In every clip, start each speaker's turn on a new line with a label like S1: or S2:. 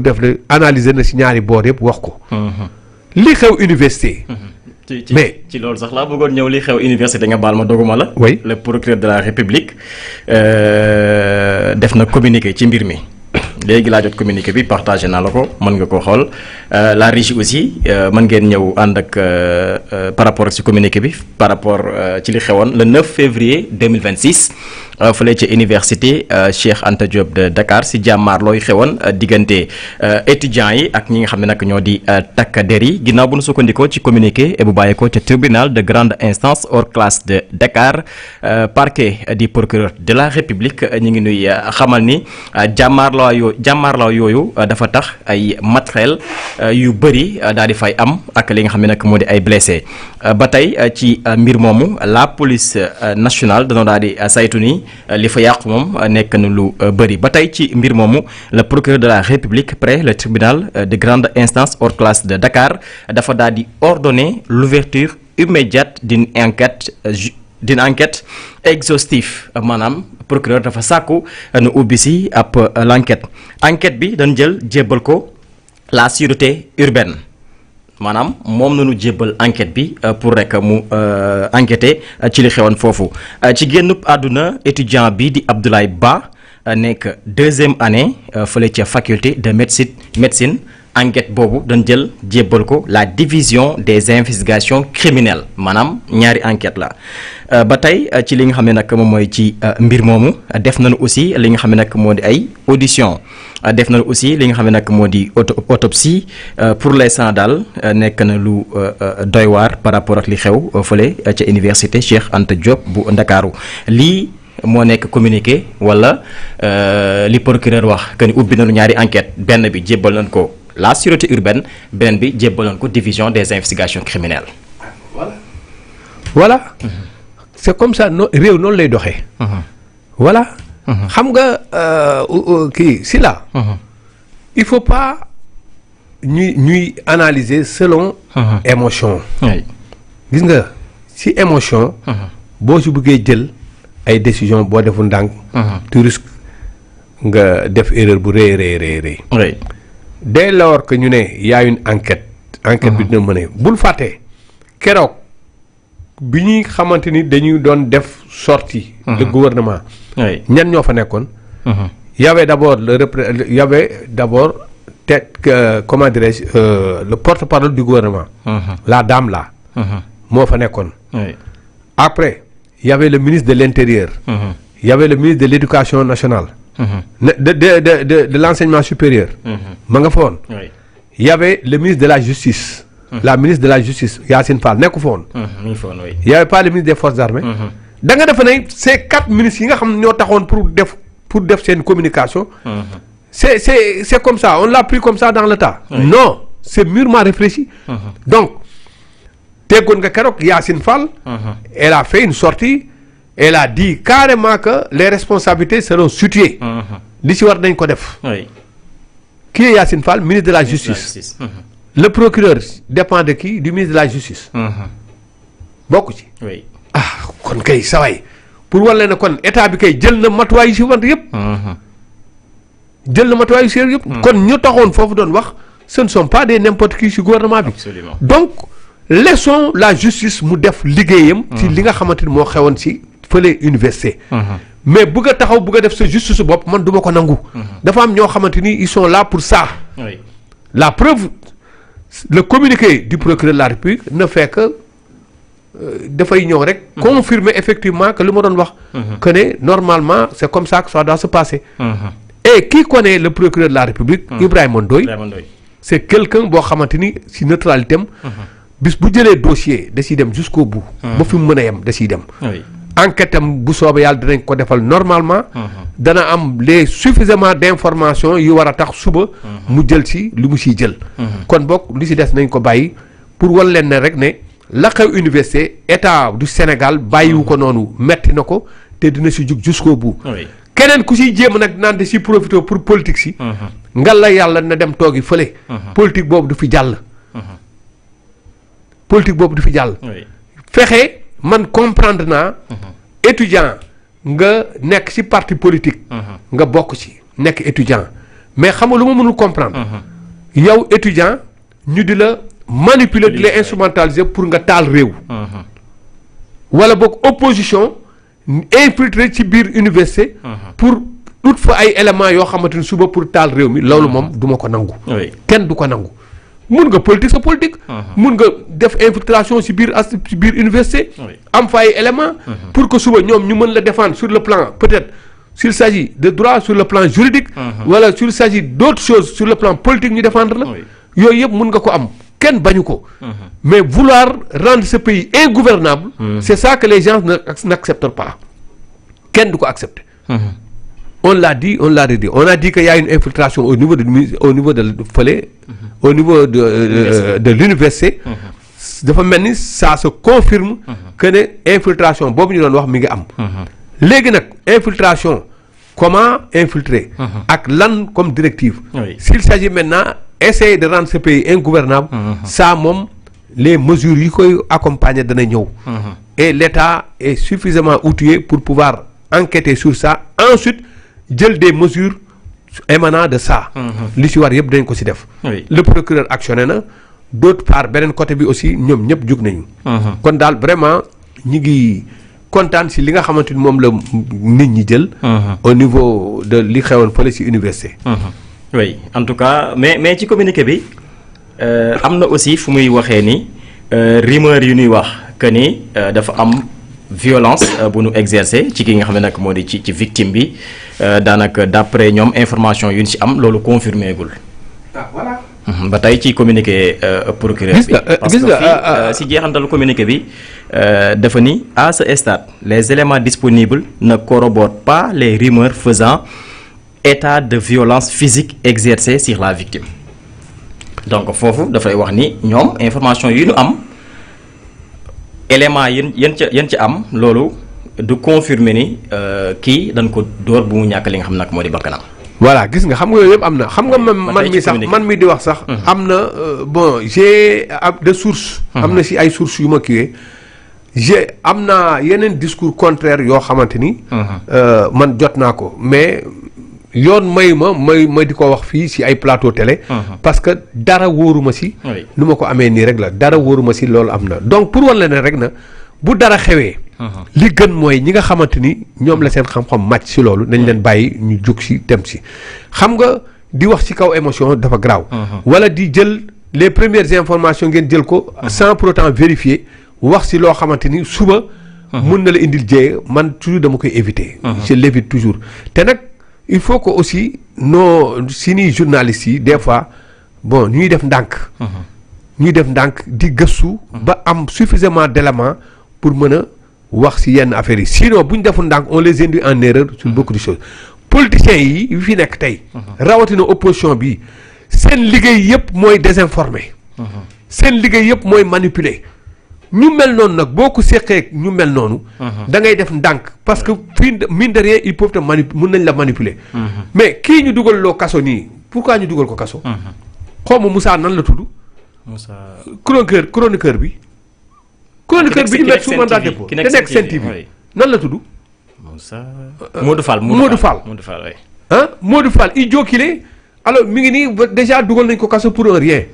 S1: pour def le analyser na si ñaari boor yëpp wax ko. li xew université.
S2: mais ci loolu sax laa bëggoon ñëw li xew université nga baal ma doguma la.
S1: oui
S2: le procureur de la République def na communiqué ci mbir mi. léegi laa jot communiqué bi partagé naa la ko mën nga koo xool la régie aussi mën ngeen ñëw ànd ak par rapport ak si communiqué bi par rapport ci li xewoon le 9 février 2026 fële ci université Cheikh Anta Diop de Dakar si jàmmaarloo yi xewoon diggante étudiants yi ak ñi nga xam ne nag ñoo di takk der yi ginnaaw bu nu sukkandikoo ci communiqué bu bàyyeekoo ca tribunal de grande instance hors classe de Dakar parquet du procureur de la République ñu ngi nuy xamal ni jàmmaarloo yooyu dafa tax ay matériel yu bëri daal di fay am ak li nga xam ne nag moo di ay blessé ba tey ci mbir moomu la police nationale dañoo daal di saytu ni li fa yàqu moom nekk na lu bëri ba tey ci mbir moomu le procureur de la République près le tribunal de grande instance hors classe de Dakar dafa daal di ordonner l'ouverture immédiate d'une enquête exhaustive maanaam procureur dafa sàkku nu ubbi si ab enquête bi dañ jël jébbal ko la sûreté urbaine maanaam moom nañu jébbal enquête bi pour rek mu enquêter ci li xewoon foofu ci génnub àdduna étudiant bi di Abdoulaye Ba nekk 2e année fële ca faculté de médecine enquête boobu dañ jël jébbal ko la division des investigations criminelles maanaam ñaari enquête la ba tey ci li nga xam ne nag moom mooy ci mbir moomu def nañu aussi li nga xam ne nag moo di ay audition def nañu aussi li nga xam ne nag moo di autopsie pour l'instant daal nekk na lu doy waar par rapport ak li xew fële ca université Cheikh Anta Diop bu Ndakaaru lii moo nekk communiqué wala li procureur wax que ni ubbi nañu ñaari enquête benn bi jébbal nañ ko la sûreté urbaine beneen bi jébbaloon ko division des investigations criminelles.
S1: voilà. c'est comme ça réew noonu lay doxee. voilà. xam nga kii si la. il faut pas ñuy analyser selon. émotion. gis nga si émotion. boo si bëggee jël ay décision boo defu ndànk. tu risques nga def erreur bu rëy. dès lors que ñu ne y a une enquête bi dina mën a bul fàtte keroog bi ñuy xamante ni dañuy doon def sortie le gouvernement ñan ñoo fa nekkoon y avait d'abord comment dirais-je le porte-parole du gouvernement la dame là moo fa nekkoon après y avait le ministre de l'Intérieur y avait le ministre de l'Éducation nationale de l'enseignement supérieur. ma nga fa woon. il y avait le ministre de la justice. la ministre de la justice Yacine Fall nekku fa woon. il y avait pas le ministre des forces armées. da nga defe ne ces 4 ministres yi nga xam ne ñoo taxoon pour def seen communication. c'est comme ça on l'a pris comme ça dans le tas. non c'est mûrement réfléchi. donc teggoon nga keroog Yacine Fall. elle a fait une sortie. Elle a dit carrément que les responsabilités seront situées. li ci war nañ ko def. qui est Yacine Fall ministre de la justice. le procureur dépend de qui du ministre de la justice. bokk ci. kon kay saway pour walla ne kon état bi kay jël na matuwaay yu si war yëpp. kon ñu taxoon foofu doon wax ce ne sont pas des n'importe qui ci gouvernement bi.
S2: Absolument.
S1: donc laissons la justice mu def liggéeyam. ci li nga xamante ni moo xewoon ci. fële université. mais bëgg a def sa justice bopp man du ma ko nangu. dafa am ñoo xamante ni ils sont là pour ça. la preuve le communiqué du procureur de la République ne fait que dafay ñëw rek. confirmer effectivement que li ma doon wax. que ne normalement c'est comme ça que ça doit se passer. et qui connaît le procureur de la République. Ibrahima Ndoye c'est quelqu'un boo xamante ni ci neutralité am. bis bu jëlee dossier da ciy dem jusqu'au bout. ba fi mu mën a yem da ciy dem. enquête am bu soobee yàlla dinañ ko defal normalement. dana am les suffisamment d'informations yu war a tax suba. mu jël ci li mu siy jël. kon boog li si des nañ ko bàyyi pour wan leen ne rek ne la xew université état du Sénégal bàyyiwu ko noonu metti na ko te dina si jug jusqu'au bout. keneen ku siy jéem nag naan de si profité pour politique si. ngal la yàlla na dem toogi fële. politique boobu du fi jàll. fexe. man comprendre naa étudiant nga nekk ci parti politique nga bokk ci nekk étudiant mais xam nga lu ma mënul comprendre. yow étudiant ñu di la manipuler di la instrumentaliser pour nga taal réew. wala boog opposition infiltrer ci biir université. pour ut fa ay éléments yoo xamante ni suba pour taal réew mi loolu moom du ma ko nangu. kenn du ko nangu. mun nga politique sa politique. mun nga def infiltration ci biir ci biir université. am fa ay éléments. pour que suba ñoom ñu mën la défendre sur le plan peut-être s'il s'agit de droit sur le plan juridique. wala s'il s'agit d'autres choses sur le plan politique ñu défendre la. yooyu yëpp mun nga ko am kenn bañu ko. mais vouloir rendre ce pays ingouvernable. c'est ça que les gens n'acceptent pas. kenn du ko accepter. on l'a dit on l'a redit on a dit qu'il y a une infiltration au niveau de fële au niveau de l'université. dafa mel ni ça se confirme que ne infiltration boobu ñu doon wax mi ngi am. léegi nag infiltration comment infiltrer. ak lan comme directive. s'il s'agit maintenant essayer de rendre ce pays ingouvernable. ça moom les mesures yi koy accompagner dana ñëw. et l'État est suffisamment outillé pour pouvoir enquêter sur ça ensuite jël des mesures émanant de ça. li ci war yëpp dañ ko ci def. le procureur actionné na d'autre part beneen côté bi aussi ñoom ñëpp jug nañu. kon daal vraiment ñi ngi kontaan ci li nga xamante ni moom la nit ñi jël. au niveau de li xewoon fële ci université.
S2: oui en tout cas mais ci communiqué bi am na aussi fu muy waxee ni rumeur yu ñuy wax que ni dafa am violence bu nu exercer ci ki nga xam ne nag moo di ci victime bi daanaka d'après ñoom information yu ñu ci am loolu confirmé gul.
S1: voilà.
S2: ba tey ci communiqué procureur bi. parce que fii si jeexantalu communiqué bi dafa ni à ce stade les éléments disponibles ne corroborent pas les rumeurs faisant état de violence physique exercée sur la victime. donc foofu dafay wax ni ñoom information yi ñu am éléments yan ci am loolu du confirmer ni kii dañ ko dóor bu mu ñàkk li nga xam nag moo di bakkanam.
S1: voilà gis nga xam nga yooyu yëpp am na xam nga man mi sax man mi di wax sax. am na bon j'ai de source. am na si ay sources yu ma kiiwee am na yeneen discours contraire yoo xamante ni. man jot naa ko mais. yoon may di ko wax fii ci ay plateau télé. parce que dara wóoruma ci. nu ma ko amee nii rek la dara wóoruma ci loolu am na donc pour wan la ne rek na bu dara xewee. li gën mooy ñi nga xamante ni ñoom la seen xam-xam màcc ci loolu nañ leen bàyyi ñu jug ci dem ci. xam nga di wax ci kaw émotion dafa graaw. wala di jël les premières informations ngeen jël ko. sans pour autant vérifier wax ci loo xamante ni suba. mun na la indil jéye man toujours dama koy éviter. je l'évite toujours te nag. il faut que aussi suñuy journalistes yi des fois bon ñuy def ndànk. ñuy def ndànk di gëstu. ba am suffisamment d'éléments pour mën a wax ci yenn affaires yi sinon bu ñu deful ndànk on les induit en erreur sur beaucoup de choses. politiciens yi fi nekk tey. rawatina opposition bi seen liggéey yëpp mooy désinformer. seen liggéey yëpp mooy manipuler. ñu mel noonu nag boo ko seqee ñu mel noonu. da ngay def ndànk parce que fii mine de rien ils peuvent te mun nañ la manipuler. mais kii ñu dugal loo kaso nii pourquoi ñu dugal ko kaso. xaw ma Moussa nan la tudd. Moussa chroniqueur bi. chroniqueur bi ñu mettre sous mandat de dépôt te nekk Sen TV nan la tudd.
S2: Moussa Modou Fall
S1: Modou Fall idiot qu'il est alors mi ngi nii déjà dugal nañ ko kaso pour un rien.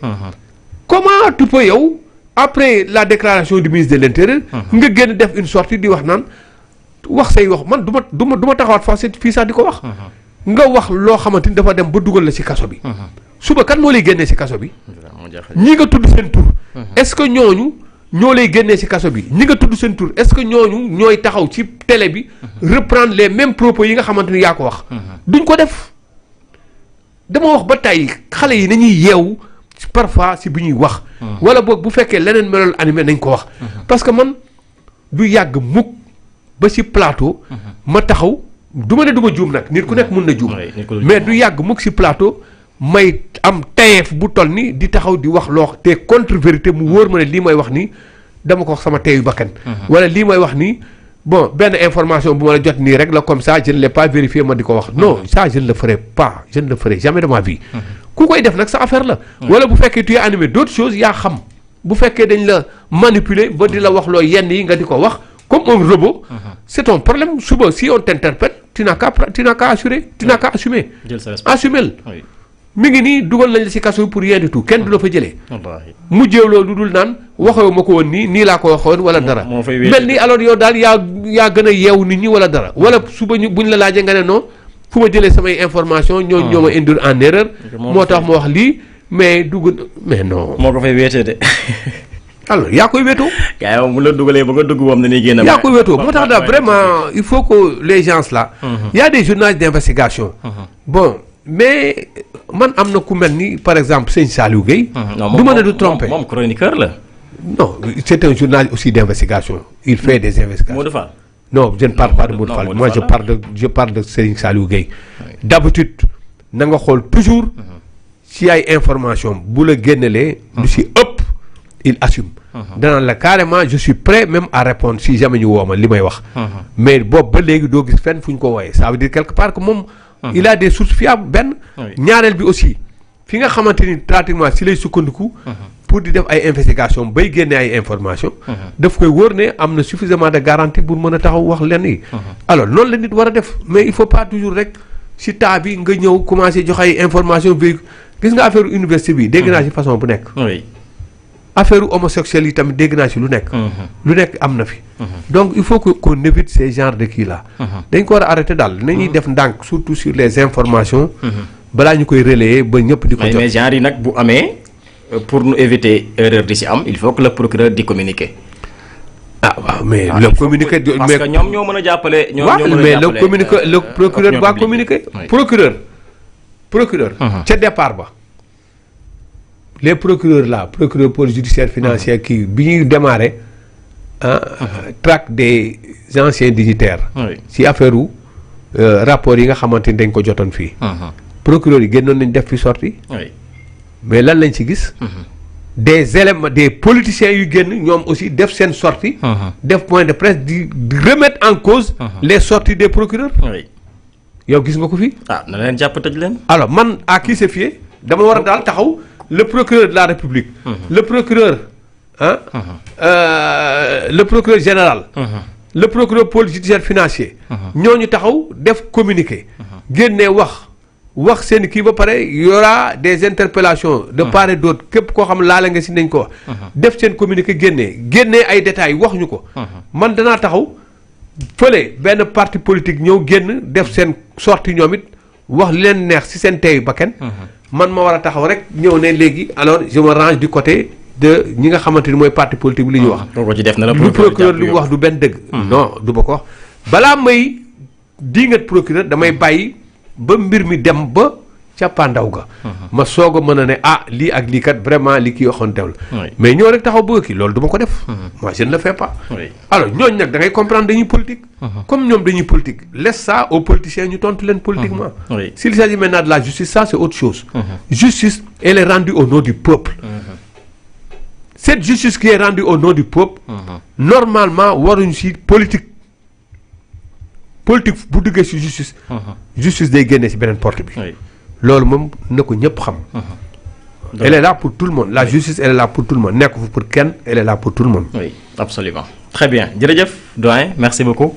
S1: comment tu peux yow. après la déclaration du ministre de l'Intérieur. nga génn def une sortie di wax naan wax say wax man du ma taxawaat fii sax di ko wax. nga wax loo xamante ni dafa dem ba dugal la ci kaso bi. suba kan moo lay génnee ci kaso bi. ñi nga tudd seen tur. est-ce que ñooñu ñoo lay génnee ci kaso bi ñi nga tudd seen tur est-ce que ñooñu ñooy taxaw ci télé bi. reprendre les mêmes propos yi nga xamante ni yaa ko wax. duñ ko def dama wax ba tey xale yi nañuy yeewu. parfois si bu ñuy wax. wala boog bu fekkee leneen meloon animé nañ ko wax. parce que man du yàgg mukk ba ci plateau. ma taxaw du ma ne du ma juum nag nit ku nekk mun na juum. mais du yàgg mukk ci plateau may am tayeef bu toll ni di taxaw di wax loo te contre vérité mu wóor ma ne lii may wax nii dama ko wax sama teeyu bakkan. wala lii may wax nii bon benn information bu ma la jot nii rek la comme ça je ne l'ai pas vérifié ma di ko wax non ça je ne le ferai pas je ne le ferai jamais de ma vie. ku koy def nag sa affaire la. wala bu fekkee tu es animé d'autres choses yaa xam bu fekkee dañ la manipuler ba di la wax loo yenn yi nga di ko wax comme un robot. c'est ton problème suba si on t'interpelle tu n'as qu'à assurer tu n'as qu'à assumer.
S2: jël sa responsabilité
S1: assumer. mi ngi nii dugal nañ la si kaso pour rien du tout kenn du la fa jëlee.
S2: wallaahi
S1: mujjee loolu dul naan waxewu ma ko woon nii laa ko waxoon wala dara.
S2: moo fay wéete
S1: mel ni alors yow daal yaa gën a yeewu nit ñi wala dara wala suba buñ la laajee nga ne non fu ma jëlee samay information ñooñu ñoo ma induire en erreur. moo tax ma wax lii mais mais non.
S2: moo ko fay wéete de.
S1: alors yaa koy wéetoo.
S2: gars yi moom bu la dugalee ba nga dugg moom dañuy génn.
S1: yaa koy wéetoo moo tax daal vraiment il faut que les gens là. y a des journalistes d'investigation. bon mais man am na ku mel ni par exemple sëñ Saliou Gueye. du ma ne du tromper
S2: moom chroniqueur la.
S1: non c'est un journaliste aussi d'investigation il fait des investigations.
S2: Modou Fall.
S1: non je ne parle pas de Modou Fall moi je parle de Serigne Saliou Gueye. d'habitude na nga xool toujours si ay information bu la génnelee. lu si ëpp il assume. danaan la carrément je suis prêt même à répondre si jamais ñu woo ma li may wax. mais boobu ba léegi doo gis fenn fu ñu ko wooyee ça veut dire quelque part que moom. il a des sources fiables benn. ñaareel bi aussi fi nga xamante ni pratiquement si lay sukkandiku. pour di def ay investigation bay génne ay information daf koy wóor ne am na suffisamment de garantie pour mën a taxaw wax lenn yi. alors loolu la nit war a def mais il faut pas toujours rek si taa bi nga ñëw commencé jox ay information bi gis nga affaire université bi dégg naa si façon bu nekk. affaire homosexuels yi tamit dégg naa si lu nekk. lu nekk am na fi. donc il faut que qu'on évite ces genres de kii là. dañ ko war a arrêter daal nañuy def ndànk surtout sur les informations. balaa ñu koy relayer ba ñëpp di ko jot.
S2: mais genre yi nag bu amee pour nous éviter erreur di si am il faut que le procureur di communiquer.
S1: ah waaw mais le communiquer.
S2: parce que ñoom ñoo mën a jàppale. ñoom ñoo mën a jàppale
S1: mais le communiquer le procureur doit communiquer. procureur. ca départ ba. les procureurs là procureur police judiciaire financière kii bi ñuy démarrer traque des anciens dignitaires. ci affaire rapport yi nga xamante ni dañ ko jotoon fii. procureur yi génnoon nañ def fi sorti mais lan lañ ci gis. des éléments des politiciens yu génn ñoom aussi def seen sortie def point de presse di remettre en cause les sorties des procureurs. yow gis nga ko fii.
S2: na leen jàpp tëj leen.
S1: alors man à qui se fier dama war a daal taxaw. le procureur de la République. Le procureur le procureur général. Le procureur police judiciaire financier. ñooñu taxaw def communiqué. génnee wax seen kii ba pare y aura des interpellations de part et d'autre képp koo xam laale nga si nañ ko wax. def seen communiqué génnee ay détails wax ñu ko. man danaa taxaw fële benn parti politique ñëw génn def seen sortie ñoom it wax li leen neex si seen teyu bakkan. man ma war a taxaw rek ñëw ne léegi alors je me range du côté de ñi nga xamante ni mooy parti politique bi li ñu wax.
S2: ko ci def na la
S1: lu procureur lu wax du benn dëgg. non du ma ko wax balaa may diingat procureur damay bàyyi ba mbir mi dem ba cappaandaw ga. ma soog a mën a ne lii ak lii kat vraiment li kii waxoon teew la. mais ñoo rek taxaw bëgg kii loolu du ma ko def. moi je ne le fais pas. alors ñooñu nag da ngay comprendre dañuy politique. comme ñoom dañuy politique laisse ça aux politiciens ñu tontu leen politiquement. s'il s'agit maintenant de la justice ça c'est autre chose. Justice elle est rendue au nom du peuple. Cette justice qui est rendue au nom du peuple. Normalement waruñu si politique bu duggee si justice. justice day génnee si beneen porte bi. loolu moom na ko ñëpp xam. elle est là pour tout le monde la justice elle est là pour tout le monde nekk fu pour kenn elle est là pour tout le monde.
S2: oui absolument très bien jërëjëf doyen merci beaucoup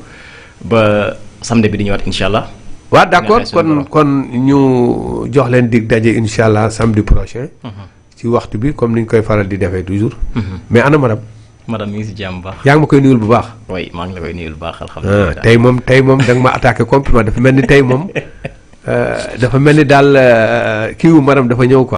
S2: ba samedi bi di ñëwaat incha allah.
S1: waaw d'accord kon ñu jox leen dig daje incha allah samedi prochain. ci waxtu bi comme ni ñu koy faral di defee toujours. mais ana madame.
S2: madame mi ngi si jàmm baax.
S1: yaa ngi ma koy nuyul bu baax.
S2: oui maa ngi la koy nuyul bu baax alhamdulilah.
S1: tey moom da nga ma attaqué compliment dafa mel ni tey moom dafa mel ni daal kii wu madame dafa ñëw quoi.